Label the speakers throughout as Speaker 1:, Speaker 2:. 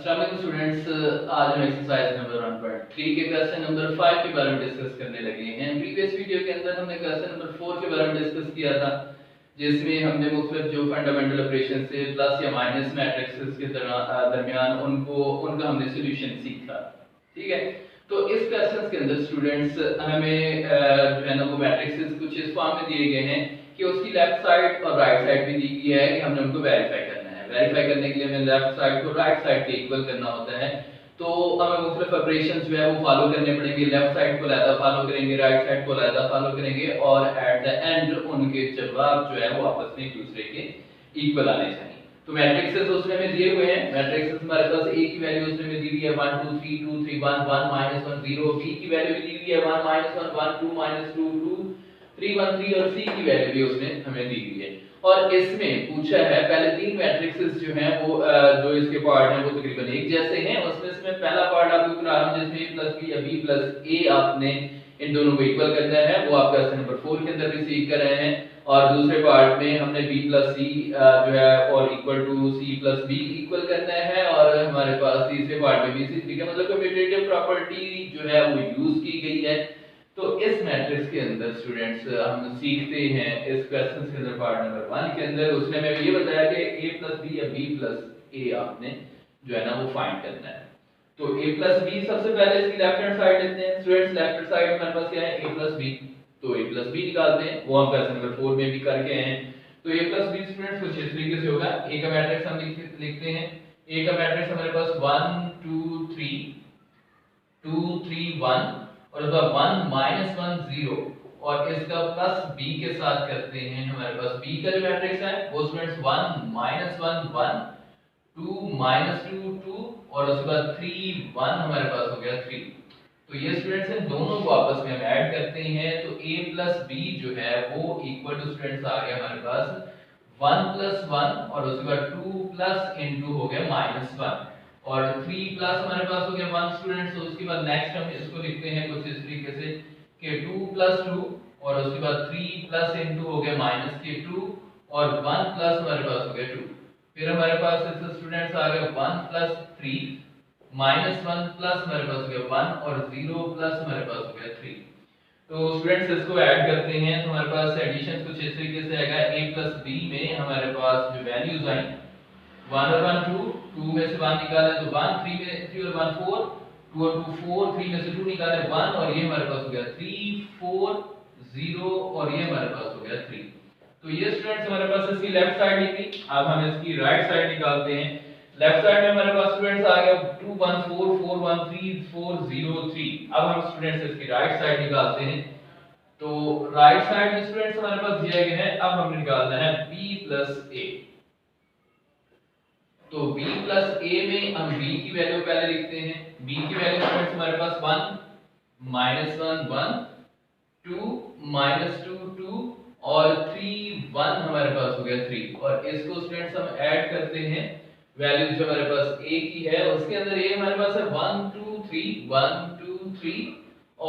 Speaker 1: अस्सलाम वालेकुम स्टूडेंट्स, आज हम एक्सरसाइज नंबर 1.3 के क्वेश्चन नंबर 5 के बारे में डिस्कस करने लगे हैं। प्रीवियस वीडियो के अंदर हमने क्वेश्चन नंबर 4 के बारे में डिस्कस किया था, जिसमें हमने मुख्तलिफ जो फंडामेंटल ऑपरेशन से प्लस या माइनस मैट्रिक्स के दरमियान उनका हमने सोल्यूशन सीखा। ठीक है, तो इस क्वेश्चन के अंदर स्टूडेंट्स हमें जो है ना वो मैट्रिक्स कुछ इस फॉर्म में दिए गए हैं कि उसकी लेफ्ट साइड और राइट साइड भी दी गई है कि हमने उनको वेरीफाई करना है। वेरीफाई करने के लिए हमें लेफ्ट साइड को राइट साइड के इक्वल करना होता है, तो हमें मुख्तलिफ ऑपरेशंस जो है वो फॉलो करने पड़ेंगे। लेफ्ट साइड को अलहदा फॉलो करेंगे, राइट साइड को अलहदा फॉलो करेंगे और एट द एंड उनके जवाब जो है वो आपस में एक दूसरे के इक्वल आने चाहिए। तो मैट्रिक्सेस उसमें में दिए हुए हैं। मैट्रिक्सेस हमारे पास a की वैल्यू उसमें में दी हुई है 1 2 3 2 3 1 1 -1 0, b की वैल्यू भी दी हुई है 1 -1 1 2 -2 2 3 1 3 और c की वैल्यू भी उसमें हमें दी हुई है। और इसमें पूछा है पहले तीन मैट्रिक्सेस जो हैं वो जो इसके पार्ट हैं वो तकरीबन एक जैसे हैं। उसमें से पहला पार्ट आपको करा रहा हूं जिसमें a b या b a आपने इन दोनों को इक्वल करना है, वो आप क्वेश्चन नंबर 4 के अंदर भी सीख कर रहे हैं। और दूसरे पार्ट में हमने b c जो है और equal to c b equal करना है। और हमारे पास तीसरे पार्ट में भी इसी तरीके मतलब कम्यूटेटिव प्रॉपर्टी जो है वो यूज की गई है। तो इस मैट्रिक्स के अंदर स्टूडेंट्स हम सीखते हैं इस क्वेश्चन के अंदर पार्ट नंबर 1 के अंदर उसने मैं ये बताया कि a b या b a आपने जो है ना वो फाइंड करना है। तो a b सबसे पहले इसकी लेफ्ट हैंड साइड लेते हैं स्टूडेंट्स। लेफ्ट हैंड साइड हमारे पास क्या है a b, तो a b निकालते हैं, वो हम क्वेश्चन नंबर 4 में भी करके हैं। तो a b स्टूडेंट्स कुछ इस तरीके से होगा। a का मैट्रिक्स हम लिखते हैं। a का मैट्रिक्स हमारे पास 1 2 3 2 3 1 और उसका 1 -1 0 और इसका प्लस b के साथ करते हैं। हमारे पास b का जो मैट्रिक्स है वो स्टूडेंट्स 1 -1 1 2 -2 2 और उसके बाद 3 1 हमारे पास हो गया 3। तो ये स्टूडेंट्स इन दोनों को आपस में हम ऐड करते हैं तो a b जो है वो इक्वल टू स्टूडेंट्स आ गया हमारे पास 1 1 और उसके बाद 2 इनटू हो गया -1 और 3 हमारे पास हो गया 1 स्टूडेंट्स। तो उसके बाद नेक्स्ट हम इसको लिखते हैं कुछ इस तरीके से कि 2 2 और उसके बाद 3 इनटू हो गया -2 और 1 हमारे पास हो गया 2। फिर हमारे पास इससे स्टूडेंट्स आ गया 1 3 -1 हमारे पास हो गया 1 और 0 हमारे पास हो गया 3। तो स्टूडेंट्स इसको ऐड करते हैं तो हमारे पास एडिशन कुछ इस तरीके से आएगा। a b में हमारे पास जो वैल्यूज आई 1 और 1 2 में से 1 निकाले तो 1 3 में 3 और 1 4 2 और 2 4 3 में से 2 निकाले 1 और ये हमारे पास हो गया 3 4 0 और ये हमारे पास हो गया 3। तो ये स्टूडेंट्स हमारे पास इसकी लेफ्ट साइड निकली। अब हम इसकी राइट साइड निकालते हैं। लेफ्ट साइड में हमारे पास स्टूडेंट्स आ गया 2 1 4 4 1 3 4 0 3। अब हम स्टूडेंट्स इसकी राइट साइड निकालते हैं। तो राइट साइड में स्टूडेंट्स हमारे पास दिया गया है, अब हमने निकालना है b a। तो b a में हम b की वैल्यू पहले लिखते हैं। b की वैल्यू स्टूडेंट्स हमारे पास 1 -1 1 2 -2 2 और 3 1 हमारे पास हो गया 3 और इसको स्टूडेंट्स हम ऐड करते हैं। वैल्यूज जो हमारे पास a की है उसके अंदर a हमारे पास है 1 2 3 1 2 3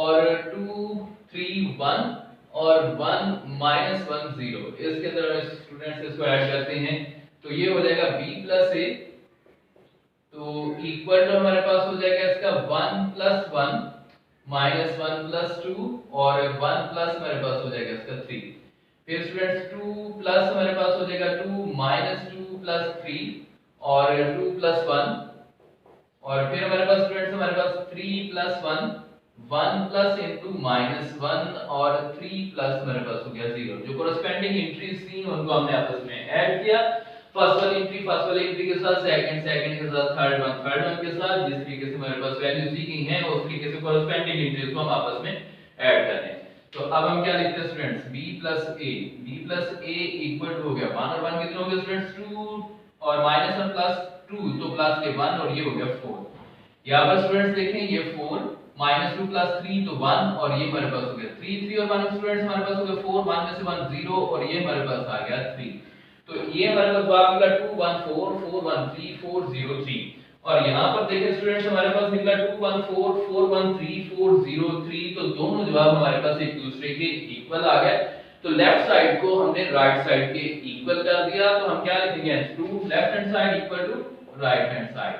Speaker 1: और 2 3 1 और 1 -1 0। इसके अंदर हम स्टूडेंट्स इसको ऐड करते हैं तो ये हो जाएगा b a। तो इक्वल टू हमारे पास हो जाएगा इसका 1 1 -1 2 और 1 हमारे पास हो जाएगा इसका 3। फिर स्टूडेंट्स 2 हमारे पास हो जाएगा 2 -2 3 और 2 1 और फिर हमारे पास स्टूडेंट्स हमारे पास 3 1 1 इनटू -1 और 3 हमारे पास हो गया 0। जो कोरेस्पोंडिंग एंट्रीज थी उनको हमने आपस में ऐड किया। फर्स्ट वाली एंट्री के साथ सेकंड के साथ थर्ड वन के साथ जिस तरीके से हमारे पास वैल्यूज दी गई हैं उस तरीके से कोरेस्पोंडिंग एंट्रीज को हम आपस में ऐड कर दें। तो अब हम क्या लिखते हैं students b a equal to हो गया 1 और 1 कितने हो गए स्टूडेंट्स 2 और -1 2 तो प्लस के 1 और ये हो गया 4। यहां पर स्टूडेंट्स देखें ये 4 -2 3 तो 1 और ये हमारे पास हो गया 3 3 और 1 स्टूडेंट्स हमारे पास हो गया 4 1 में से 1 0 और ये हमारे पास आ गया 3। तो ये हमारे पास जवाब निकला 2 1 4 4 1 3 4 0 3 और यहां पर देखें स्टूडेंट्स हमारे पास निकला 2 1 4 4 1 3 4 0 3। तो दोनों जवाब हमारे पास एक दूसरे के इक्वल आ गए। तो लेफ्ट साइड को हमने राइट साइड के इक्वल कर दिया। तो हम क्या लिखेंगे 2 left hand side equal to right hand side.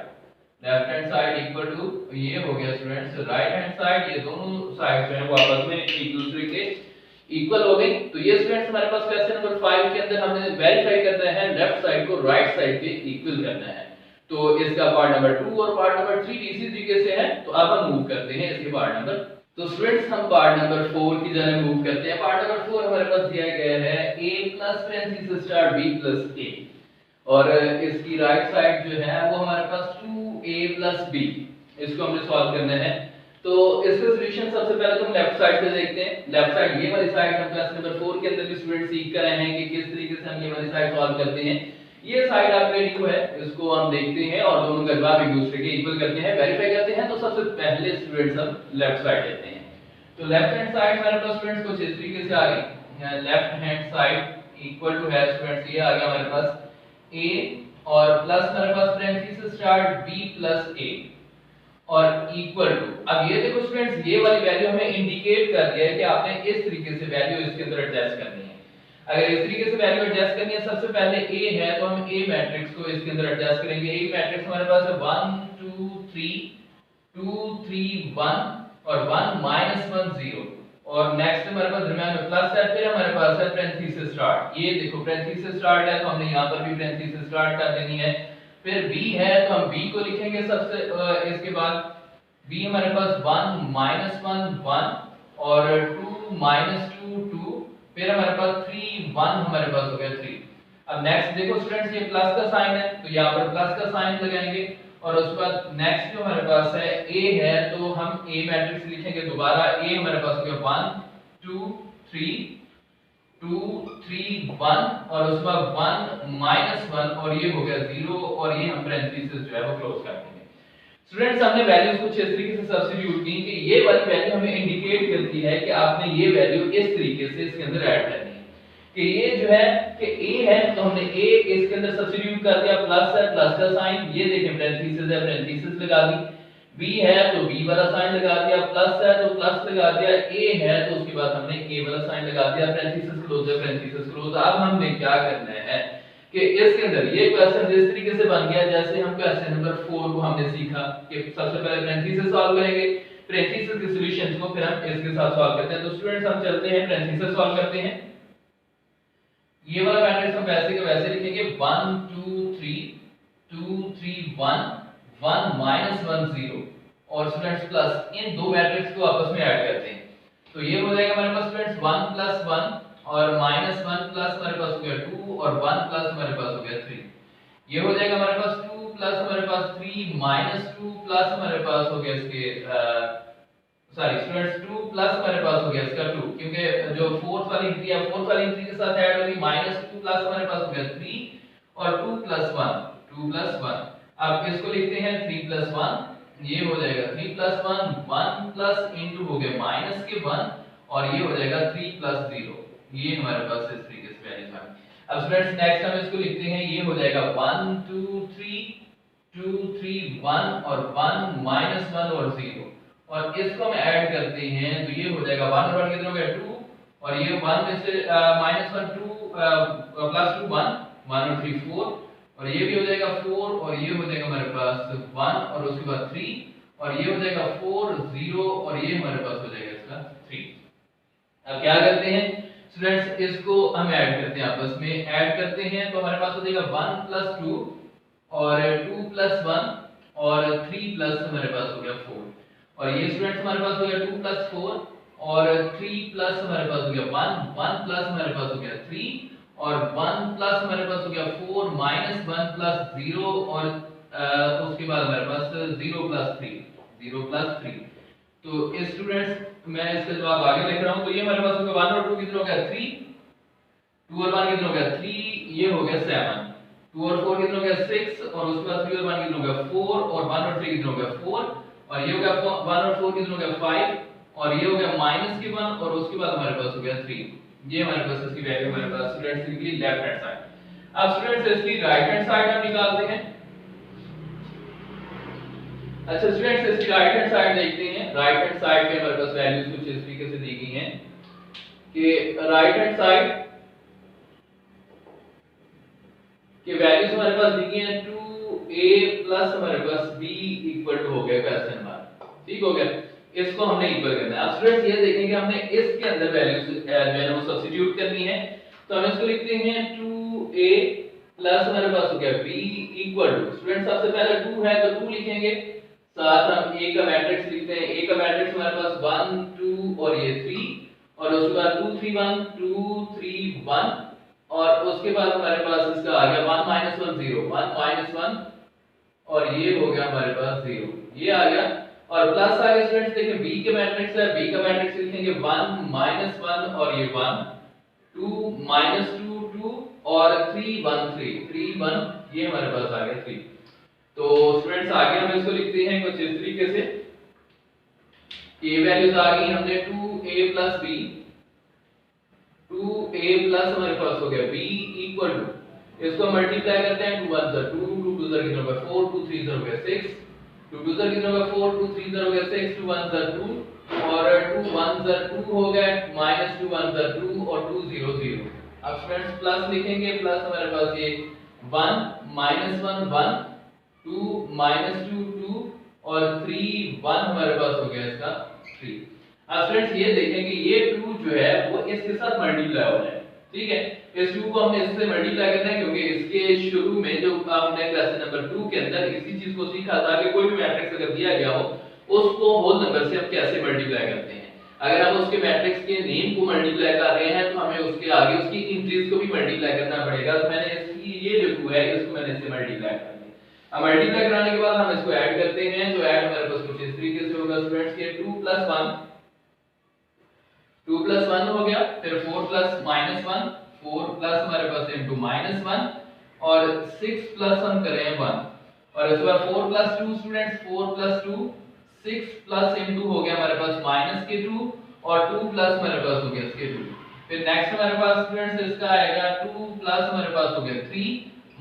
Speaker 1: Left hand side equal to, ये हो गया स्टूडेंट्स राइट हैंड साइड, ये दोनों साइड जो है वो आपस में एक दूसरे के इक्वल हो गई। तो ये स्टूडेंट्स हमारे पास क्वेश्चन नंबर 5 के अंदर हमने वेरीफाई करना है लेफ्ट साइड को राइट साइड के इक्वल करना है। तो इसका पार्ट नंबर 2 और पार्ट नंबर 3 इसी तरीके से है। तो अब हम मूव करते हैं इसके पार्ट नंबर, तो स्टूडेंट्स हम पार्ट नंबर 4 की जाने मूव करते हैं। पार्ट नंबर 4 हमारे पास दिया गया है a plus parenthesis star b plus a, और इसकी राइट साइड जो है वो हमारे पास 2a प्लस b, इसको हमने सॉल्व करना है। तो इसका सॉल्यूशन सबसे पहले तो हम लेफ्ट साइड से देखते हैं। लेफ्ट साइड ये वाली साइड हम क्लास नंबर 4 के अंदर भी स्टूडेंट सीख कर रहे हैं कि किस तरीके से हम ये वाली साइड सॉल्व करते हैं। ये साइड आपके न्यू है, इसको हम देखते हैं और दोनों का जवाब एक दूसरे के इक्वल करते हैं, वेरीफाई करते हैं। तो सबसे पहले स्टूडेंट्स हम लेफ्ट साइड लेते हैं। तो लेफ्ट हैंड साइड हमारे पास स्टूडेंट्स कुछ इस तरीके से आ गई। Left hand side equal to है स्टूडेंट्स, ये आ गया हमारे पास a और प्लस हमारे पास parenthesis start b plus a और इक्वल टू, अब ये देखो स्टूडेंट्स ये वाली वैल्यू हमें इंडिकेट कर दिया है कि आपने इस तरीके से वैल्यू इसके अंदर एडजस्ट करनी है। अगर इस तरीके से वैल्यू एडजस्ट करनी है, सबसे पहले a है तो हम a मैट्रिक्स को इसके अंदर एडजस्ट करेंगे। a मैट्रिक्स हमारे पास है 1 2 3 2 3 1 और 1 -1 0, और नेक्स्ट हमारे पास दरम्यान में प्लस है, फिर हमारे पास है पेरेंथीसिस स्टार्ट। ये देखो पेरेंथीसिस स्टार्ट है तो हमने यहां पर भी पेरेंथीसिस स्टार्ट कर देनी है। फिर b है तो हम b को लिखेंगे सबसे इसके बाद b हमारे पास 1 -1 1 और 2 -2 2, फिर हमारे पास 3 1 हमारे पास हो गया 3। अब नेक्स्ट देखो स्टूडेंट्स ये प्लस का साइन है तो यहाँ पर प्लस का साइन लगाएंगे, और उसके बाद नेक्स्ट जो हमारे पास है a है तो हम a मैट्रिक्स लिखेंगे दोबारा। a हमारे पास हो गया 1 2 3 2 3 1 और उसके बाद 1 -1 और ये हो गया 0, और ये हम पेरेंथीसिस जो है वो क्लोज कर देंगे। स्टूडेंट्स हमने वैल्यूज कुछ इस तरीके से सब्स्टिट्यूट की कि ये वाली वैल्यू हमें इंडिकेट करती है कि आपने ये वैल्यू इस तरीके से इसके अंदर ऐड करनी है कि ये जो है कि a है तो हमने a इसके अंदर सब्स्टिट्यूट कर दिया, प्लस है प्लस का साइन, ये देखें पेरेंथीसिस है पेरेंथीसिस लगा दी, b है तो b वाला साइन लगा दिया, प्लस है तो प्लस लगा दिया, a है तो उसके बाद हमने a वाला साइन लगा दिया, पेरेंथीसिस क्लोज है पेरेंथीसिस क्लोज। अब हमने क्या करना है कि इसके अंदर ये क्वेश्चन जिस तरीके से बन गया जैसे हम क्वेश्चन नंबर 4 को हमने सीखा कि सबसे पहले पेरेंथीसिस सॉल्व करेंगे, पेरेंथीसिस के सॉल्यूशंस को फिर हम इसके साथ सॉल्व करते हैं। तो स्टूडेंट्स हम चलते हैं पेरेंथीसिस सॉल्व करते हैं। ये वाला मैट्रिक्स हम वैसे के वैसे लिखेंगे 1 2 3 2 3 1 1 -1 0 और स्टूडेंट्स प्लस इन दो मैट्रिक्स को आपस में ऐड करते हैं। तो ये हो जाएगा हमारे पास स्टूडेंट्स 1 + 1 और -1 प्लस हमारे पास हो गया 2 और 1 प्लस हमारे पास हो गया 3। ये हो जाएगा हमारे पास 2 प्लस हमारे पास 3 -2 प्लस हमारे पास हो गया इसके सॉरी स्टूडेंट्स 2 प्लस हमारे पास हो गया इसका 2, क्योंकि जो फोर्थ वाली एंट्री है फोर्थ वाली एंट्री के साथ ऐड होगी, -2 प्लस हमारे पास हो गया 3 और 2 + 1 2 + 1। अब इसको लिखते हैं 3 + 1, ये हो जाएगा 3 + 1 1 प्लस इनटू हो गया माइनस के 1 और ये हो जाएगा 3 + 0। ये हमारे पास इस तरीके से वैल्यू है। अब स्टूडेंट्स नेक्स्ट हम इसको लिखते हैं, ये हो जाएगा 1 2 3 2 3 1 और 1 -1 और 0, और इसको हम ऐड करते हैं तो ये हो जाएगा 1 और 1 कितना हो गया 2 और ये 1 में से -1 2 +2 1 1 और 3 4 और ये भी हो जाएगा 4 और ये हो जाएगा हमारे पास 1 और उसके बाद 3 और ये हो जाएगा 4 0 और ये हमारे पास हो जाएगा इसका 3। अब क्या करते हैं स्टूडेंट्स, इसको हम ऐड करते हैं, आपस में ऐड करते हैं तो हमारे पास हो जाएगा 1 + 2 और 2 + 1 और 3 प्लस हमारे पास हो गया 4 और ये स्टूडेंट्स हमारे पास हो गया 2 + 4 और 3 प्लस हमारे पास हो गया 1 1 प्लस हमारे पास हो गया 3 और 1 प्लस हमारे पास हो गया 4 -1 प्लस 0 और उसके बाद हमारे पास 0 + 3 0 + 3। तो स्टूडेंट्स मैं इसका जवाब आगे लिख रहा हूं, तो ये हमारे पास हो गया 1 और 2 कितना हो गया 3 2 और 1 कितना हो गया 3, ये हो गया 7 2 और 4 कितना हो गया 6 और उसके बाद 3 और 1 कितना हो गया 4 और 1 और 3 कितना हो गया 4 और ये हो गया 1 और 4 कितना हो गया 5 और ये हो गया -1 और उसके बाद हमारे पास हो गया 3। ये हमारे पास इसकी वैल्यू हमारे पास स्टूडेंट्स निकली लेफ्ट हैंड साइड। अब स्टूडेंट्स इसकी राइट हैंड साइड हम निकालते हैं। अच्छा स्टूडेंट्स इसकी राइट हैंड साइड देखते हैं। राइट हैंड साइड पे हमारे पास वैल्यूज कुछ इस तरीके से दी गई हैं कि राइट हैंड साइड के वैल्यूज हमारे पास दी गई हैं 2 a प्लस हमारे पास b इक्वल टू हो गया क्वेश्चन मार्क। ठीक हो गया, इसको हमने इक्वल करना है। अब स्टूडेंट्स ये देखेंगे हमने इसके अंदर वैल्यूज जो है वो सब्स्टिट्यूट करनी है, तो हम इसको लिखते हैं 2a प्लस हमारे पास हो गया b इक्वल टू, स्टूडेंट्स सबसे पहले 2 है तो 2 लिखेंगे, साथ हम a का मैट्रिक्स लिखते हैं। a का मैट्रिक्स हमारे पास 1 2 और ये 3, और उसके बाद 2 3 1 2 3 1, और उसके बाद हमारे पास इसका आ गया 1 1 0 1 1 और ये हो गया हमारे पास 0, ये आ गया। और प्लस आ गया स्टूडेंट्स, देखिए b के मैट्रिक्स है, b का मैट्रिक्स लिखेंगे 1 1 और ये 1 2 2 2 और 3 1 3 1, ये हमारे पास आ गया 3। तो स्टूडेंट्स आगे हम इसको लिखते हैं कुछ इस तरीके से, ये वैल्यूज आ गई हमने 2a plus b, 2a plus हमारे पास हो गया b इक्वल टू, इसको मल्टीप्लाई करते हैं, 2 1 2 2 2 कितना हो गया 4 2 3 हो गया 6, 2 2 कितना हो गया 4 2 3 हो गया 6, 2 1 2 और 2 1 2 हो गया, माइनस 2 1 2 और 2 0 0। अब स्टूडेंट्स प्लस लिखेंगे, प्लस हमारे पास ये 1 -1 1 2 -2 2 और 3 1 हमारे पास हो गया इसका 3। अब स्टूडेंट्स ये देखेंगे ये 2 जो है वो इसके साथ मल्टीप्लाई हो रहा है, ठीक है, इस 2 को हमने इससे मल्टीप्लाई करना है, क्योंकि इसके शुरू में जो हमने क्वेश्चन नंबर 2 के अंदर इसी चीज को सीखा था कि कोई भी मैट्रिक्स अगर दिया गया हो उसको होल नंबर से हम कैसे मल्टीप्लाई करते हैं। अगर हम उसके मैट्रिक्स के नेम को मल्टीप्लाई कर रहे हैं तो हमें उसके आगे उसकी इंट्रीज को भी मल्टीप्लाई करना पड़ेगा, तो मैंने इसकी ये जो 2 है इसको मैंने इससे मल्टीप्लाई कर दिया। अब मल्टीप्लाई कराने के बाद हम इसको ऐड करते हैं, तो ऐड हमारे पास कुछ इस तरीके से होगा स्टूडेंट्स, ये 2 + 1 हो गया, फिर 4 + -1 4 प्लस हमारे पास इनटू -1 और 6 प्लस हम करें 1, और इसके बाद 4 + 2 स्टूडेंट्स, 4 + 2 6 प्लस इनटू हो गया हमारे पास -2 और 2 प्लस हमारे पास हो गया इसके 2। फिर नेक्स्ट हमारे पास स्टूडेंट्स इसका आएगा 2 प्लस हमारे पास हो गया 3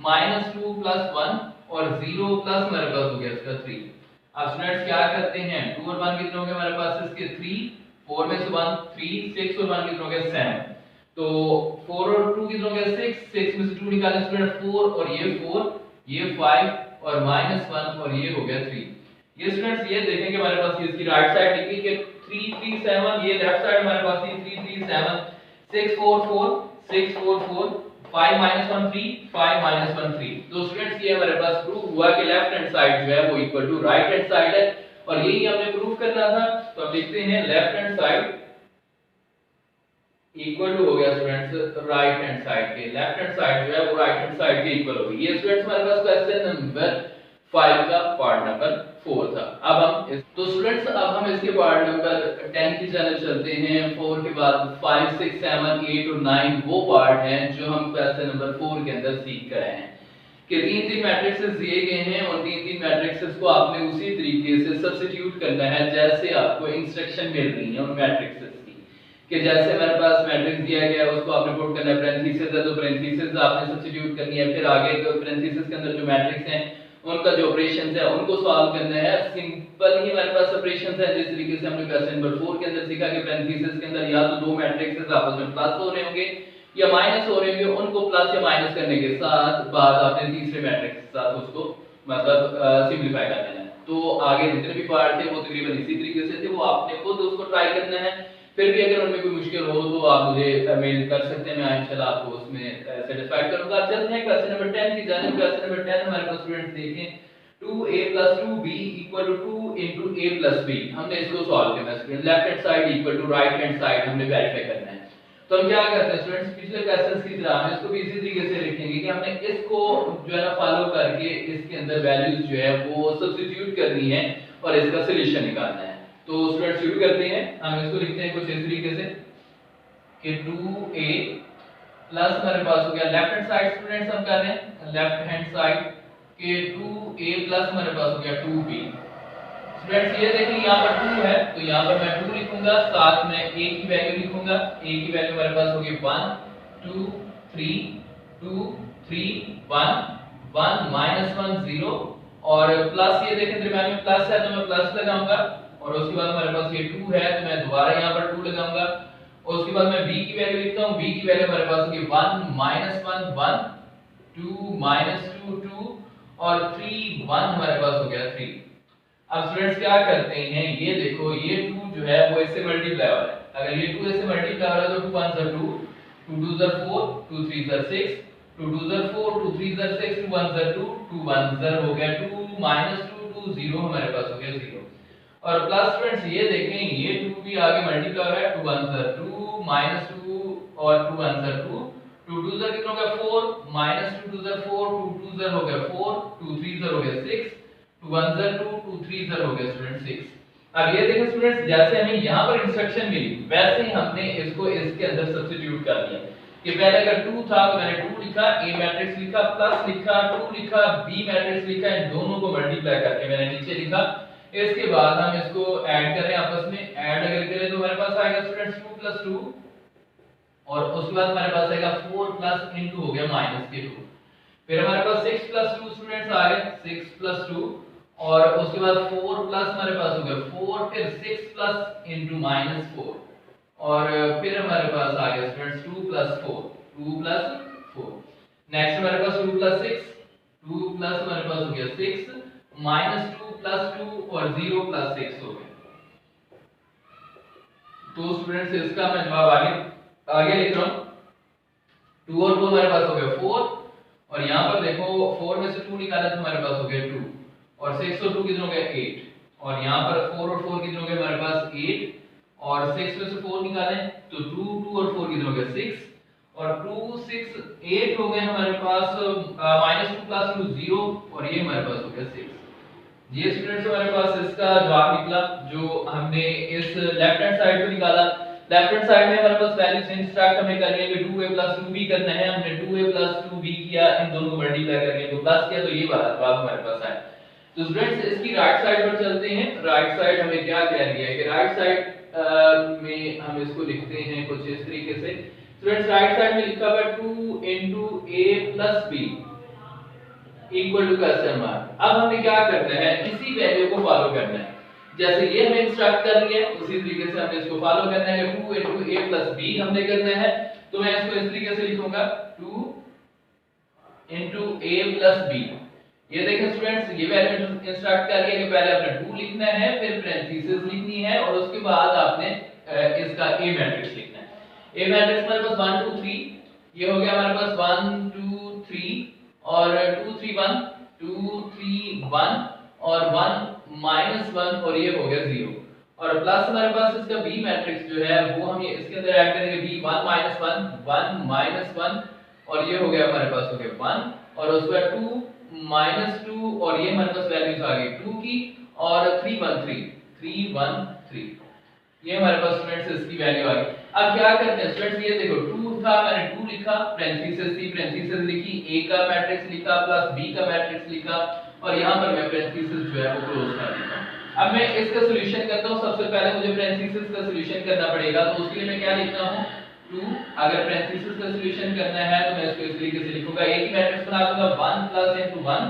Speaker 1: -2 + 1 और 0 प्लस हमारे पास हो गया इसका 3। अब स्टूडेंट्स क्या करते हैं, 2 और 1 कितने हो गए हमारे पास इसके 3, 4 में से 1 3, 6 और 1 कितने हो गए 7, तो 4 और 2 कितने हो गया 6, 6 में से 2 निकालें स्टूडेंट 4 और ये 4 ये 5 और -1 और ये हो गया 3। ये स्टूडेंट्स ये देखेंगे हमारे पास इसकी राइट साइड लिखी कि 3 3 7, ये लेफ्ट साइड हमारे पास 3 3 7 6 4 4 6 4 4 5 -1 3 5 -1 3। तो स्टूडेंट्स ये हमारे पास प्रूव हुआ कि लेफ्ट हैंड साइड जो है वो equal to right hand side है, और यही हमने प्रूव करना था। तो हम लिखते हैं left hand side equal to हो गया स्टूडेंट्स राइट हैंड साइड के, लेफ्ट हैंड साइड जो है वो राइट हैंड साइड के इक्वल होगी। ये स्टूडेंट्स हमारे पास क्वेश्चन नंबर 5 का पार्ट नंबर 4 था। अब हम तो स्टूडेंट्स अब हम इसके पार्ट नंबर 10 की तरफ चलते हैं। 4 के बाद 5 6 7 8 और 9 वो पार्ट हैं जो हम क्वेश्चन नंबर 4 के अंदर सीख कर आए हैं कि 3 मैट्रिक्सेस दिए गए हैं और 3 मैट्रिक्सेस को आपने उसी तरीके से सब्स्टिट्यूट करना है जैसे आपको इंस्ट्रक्शन मिल रही है उन मैट्रिक्सेस की, कि जैसे हमारे पास मैट्रिक्स दिया गया है उसको आपने पुट करना है, पैरेंथेसिस है तो पैरेंथेसिस आपने सब्स्टिट्यूट करनी है, फिर आगे पैरेंथेसिस के अंदर जो मैट्रिक्स हैं उनका जो ऑपरेशंस है उनको सॉल्व करना है। सिंपल ही हमारे पास ऑपरेशंस है, जिस तरीके से हमने क्वेश्चन नंबर 4 के अंदर सीखा कि पैरेंथेसिस के अंदर या तो 2 मैट्रिक्सेस आपस में प्लस हो रहे होंगे या माइनस हो रहे होंगे, उनको प्लस या माइनस करने के साथ बाद आपने तीसरे मैट्रिक्स के साथ उसको मतलब सिंपलीफाई कर देना है। तो आगे जितने भी पार्ट थे वो तकरीबन इसी तरीके से थे, वो आपने खुद उसको ट्राई करना है। फिर भी अगर उनमें कोई मुश्किल हो तो आप मुझे मेल कर सकते हैं, मैं इंशाल्लाह आपको उसमें सेटिस्फाइड करूंगा। चलते हैं क्वेश्चन नंबर 10 की जानिब। क्वेश्चन नंबर 10 हमारे पास स्टूडेंट्स देखें 2a + 2b = 2 * a + b। हमने इसको सॉल्व करना है student, left hand side equal to right hand side हमने वेरीफाई करना है। तो हम क्या करते हैं स्टूडेंट्स, पिछले क्वेश्चंस की तरह हम इसको भी इसी तरीके से लिखेंगे कि हमने इसको जो है ना फॉलो करके इसके अंदर वैल्यूज जो है वो सब्स्टिट्यूट करनी है और इसका सॉल्यूशन निकालना है। तो स्टूडेंट्स शुरू करते हैं। हम इसको लिखते हैं कुछ इस तरीके से कि 2a प्लस हमारे पास हो गया लेफ्ट हैंड साइड स्टूडेंट्स हम कर रहे हैं लेफ्ट हैंड साइड के 2a प्लस हमारे पास हो गया 2b। स्टूडेंट्स ये देखिए यहाँ पर 2 है तो यहाँ पर मैं 2 लिखूंगा, साथ में a की वैल्यू लिखूंगा। a की वैल्यू हमारे पास होगी 1 2 3 2 3 1 1 -1 0 और प्लस ये देखें दरम्यान में प्लस है तो मैं प्लस लगाऊंगा, और उसके बाद हमारे पास ये 2 है तो मैं दोबारा यहाँ पर 2 लगाऊंगा, और उसके बाद मैं b की वैल्यू लिखता हूँ। b की वैल्यू हमारे पास होगी 1 -1 1 2 -2 2 और 3 1 हमारे पास हो गया 3। अब स्टूडेंट्स क्या करते हैं, ये देखो ये 2 जो है वो इससे मल्टीप्लाई हो रहा है, अगर ये 2 इससे मल्टीप्लाई हो रहा है तो 2 1 2 2 2 4 2 3 6 2 2 4 2 3 6 2 1 2 2 1 हो गया 2 -2 2 0 हमारे पास हो गया 0। और प्लस स्टूडेंट्स ये देखें ये 2 भी आगे मल्टीप्लाई हो रहा है, 2 1 2 -2 और 2 1 2 2 2 कितना हो गया 4 -2 2 4 2 2 हो गया 4 2 3 हो गया 6 2 1 2 2 3 हो गया स्टूडेंट 6। अब ये देखो स्टूडेंट्स जैसे हमें यहाँ पर इंस्ट्रक्शन मिली वैसे ही हमने इसको इसके अंदर सब्स्टिट्यूट कर दिया कि पहले अगर 2 था तो मैंने 2 लिखा, A मैट्रिक्स लिखा, प्लस लिखा, 2 लिखा, B मैट्रिक्स लिखा, इन दोनों को मल्टीप्लाई करके मैंने नीचे लिखा। इसके बाद हम इसको ऐड करें आपस में, ऐड अगर करें तो हमारे पास आएगा स्टूडेंट्स 2 + 2 और उसके बाद हमारे पास आएगा 4 प्लस इनटू हो गया -2। फिर हमारे पास 6 + 2 स्टूडेंट्स आ गए 6 + 2 और उसके बाद 4 प्लस हमारे पास हो गया 4 फिर 6 प्लस इनटू -4 और फिर हमारे पास आ गया स्टूडेंट्स 2 + 4 2 + 4। नेक्स्ट हमारे पास 2 + 6 2 प्लस हमारे पास हो गया 6 -2 + 2 और 0 + 6 हो गया। तो स्टूडेंट्स इसका मैं जवाब आगे लिख रहा हूं 2 और 2 हमारे पास हो गया 4 और यहां पर देखो 4 में से 2 निकाला तो हमारे पास हो गया 2 और 6 और 2 कितने हो गए 8 और यहां पर 4 और 4 कितने हो गए हमारे पास 8 और 6 में से 4 निकालें तो 2 2 और 4 कितने हो गए 6 और 2 6 8 हो गए हमारे पास -2 + 2 0 और ये हमारे पास हो गया 6। ये स्टूडेंट्स हमारे पास इसका जवाब निकला जो हमने इस लेफ्ट हैंड साइड पे निकाला। लेफ्ट हैंड साइड में हमारे पास वैल्यू सब्ट्रैक्ट हमें करनी है कि 2a + 2b करना है, हमने 2a + 2b किया, इन दोनों को मल्टीप्लाई करके तो प्लस किया तो ये वाला जवाब हमारे पास आया। तो स्टूडेंट्स इसकी राइट साइड पर चलते हैं। राइट साइड हमें क्या कह रही है कि राइट साइड में हम इसको लिखते हैं कुछ इस तरीके से। स्टूडेंट्स राइट साइड में लिखा हुआ है 2 * a + b = क्वेश्चन मार्क। अब हमें क्या करना है, इसी वैल्यू को फॉलो करना है, जैसे ये हमें इंस्ट्रक्ट कर रही है उसी तरीके से हमें इसको फॉलो करना है कि 2 * a + b हमने करना है। तो मैं इसको इस तरीके से लिखूंगा 2 * a + b। ये देखें स्टूडेंट्स ये वैल्यू इंस्ट्रक्ट कर रही है कि पहले आपने 2 लिखना है, फिर पैरेंथेसिस लिखनी है और उसके बाद आपने इसका a मैट्रिक्स लिखना है। a मैट्रिक्स हमारे पास 1 2 3 ये हो गया हमारे पास 1 2 3 और 2 3 1 2 3 1 और 1 -1 और ये हो गया 0 और प्लस हमारे पास इसका b मैट्रिक्स जो है वो हम ये इसके अंदर ऐड करेंगे b 1 -1 1 -1 और ये हो गया हमारे पास हो गया 1 और उसके बाद 2 -2 और ये हमारे पास वैल्यूज आ गई 2 की और 3 1 3 ये हमारे पास स्टूडेंट्स इसकी वैल्यू आ गई। अब क्या करते हैं स्टूडेंट्स ये देखो 2 था मैंने 2 लिखा, पैरेंथेसिस थी पैरेंथेसिस लिखी, a का मैट्रिक्स लिखा प्लस b का मैट्रिक्स लिखा और यहां पर मैं पैरेंथेसिस जो है वो क्लोज कर देता हूं। अब मैं इसका सॉल्यूशन करता हूं। सबसे पहले मुझे पैरेंथेसिस का सॉल्यूशन करना पड़ेगा तो उसके लिए मैं क्या लिखता हूं 2 अगर पैरेंथेसिस का सॉल्यूशन करना है तो मैं इसको इस तरीके से लिखूंगा, a की मैट्रिक्स बना दूंगा 1 + 1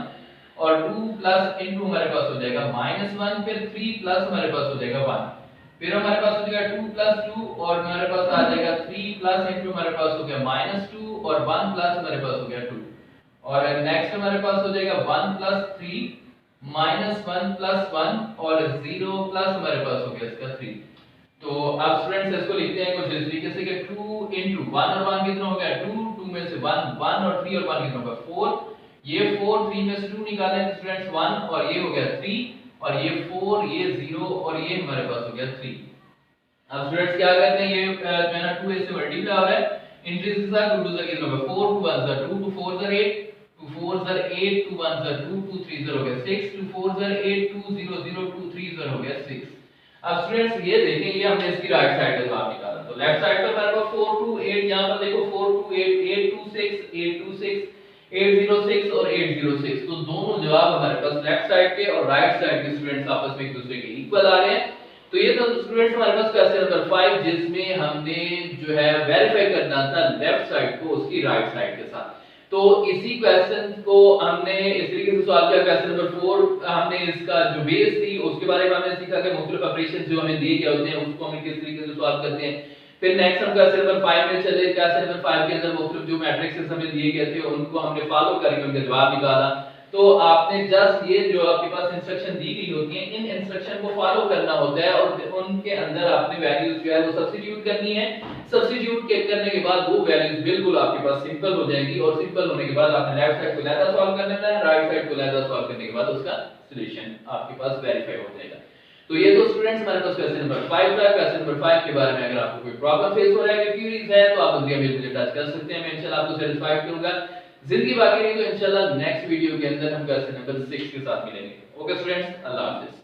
Speaker 1: और 2 प्लस इनटू हमारे पास हो जाएगा -1 फिर 3 प्लस हमारे पास हो जाएगा 1 फिर हमारे पास हो जाएगा 2 + 2 और हमारे पास आ जाएगा 3 प्लस इनटू हमारे पास हो गया -2 और 1 प्लस हमारे पास हो गया 2 और नेक्स्ट हमारे पास हो जाएगा 1 + 3 -1 + 1 और 0 प्लस हमारे पास हो गया इसका 3। तो अब स्टूडेंट्स इसको लिखते हैं कुछ इस तरीके से कि 2 * 1 और 1 कितना हो गया 2 2 में से 1 1 और 3 और 1 कितना होगा 4 ये 4 3 में से 2 निकाले तो स्टूडेंट्स 1 और ये हो गया 3 और ये 4 ये 0 और ये हमारे पास हो गया 3। अब स्टूडेंट्स क्या करते हैं ये जो है ना 2 से मल्टीप्लाई हो रहा है इंक्रीजेस का 2 2 कितना होगा 4 2 1 2 2 4 8 2 4 8 2 1 2 2 3 हो गया 6 2 4 8 2 0 0 2 3 हो गया 6। अब स्टूडेंट्स ये देखें ये हमने इसकी राइट साइड का जवाब निकाला तो लेफ्ट साइड पर हमारे पास 4 2 8 यहां पर देखो 4 2 8 8 2 6 8 2 6 806 और 806 तो दोनों जवाब हमारे पास लेफ्ट साइड के और राइट साइड के स्टूडेंट्स आपस में एक दूसरे के इक्वल आ रहे हैं। तो ये तो स्टूडेंट्स हमारे पास क्वेश्चन नंबर 5 जिसमें हमने जो है वेरीफाई करना था लेफ्ट साइड को उसकी राइट साइड के साथ। तो इसी क्वेश्चन को हमने इस तरीके से सॉल्व किया। क्वेश्चन नंबर 4 हमने इसका जो बेस थी उसके बारे में हमने सीखा कि मुख्तलिफ ऑपरेशन जो हमें दिए गए होते हैं उसको हम किस तरीके से सॉल्व करते हैं। फिर नेक्स्ट हम क्वेश्चन नंबर 5 में चले। क्वेश्चन नंबर 5 के अंदर मुख्तलिफ जो मैट्रिक्सेस हमें दिए गए थे उनको हमने फॉलो करके उनके जवाब निकाला। तो आपने जस्ट ये जो आपके पास इंस्ट्रक्शन दी गई होती है, इन इंस्ट्रक्शन को फॉलो करना होता है और उनके अंदर आपने वैल्यूज जो है वो सब्स्टिट्यूट करनी है। सब्स्टिट्यूट करने के बाद वो वैल्यूज बिल्कुल आपके पास सिंपल हो जाएंगी और सिंपल होने के बाद आपने लेफ्ट साइड को लहदा सॉल्व कर लेना है, राइट साइड को लहदा सॉल्व करने के बाद उसका सॉल्यूशन आपके पास वेरीफाई हो जाएगा। तो ये तो स्टूडेंट्स हमारे पास क्वेश्चन नंबर 5 था। क्वेश्चन नंबर 5 के बारे में अगर आपको कोई प्रॉब्लम फेस हो रहा है, क्वेरीज है, तो आप मुझे मुझे टच कर सकते हैं। मैं इंशाल्लाह आपको सेटिस्फाइड करूंगा। जिंदगी बाकी रही तो इंशाल्लाह नेक्स्ट वीडियो के अंदर हम क्वेश्चन नंबर 6 के साथ मिलेंगे। ओके स्टूडेंट्स, अल्लाह हाफिज।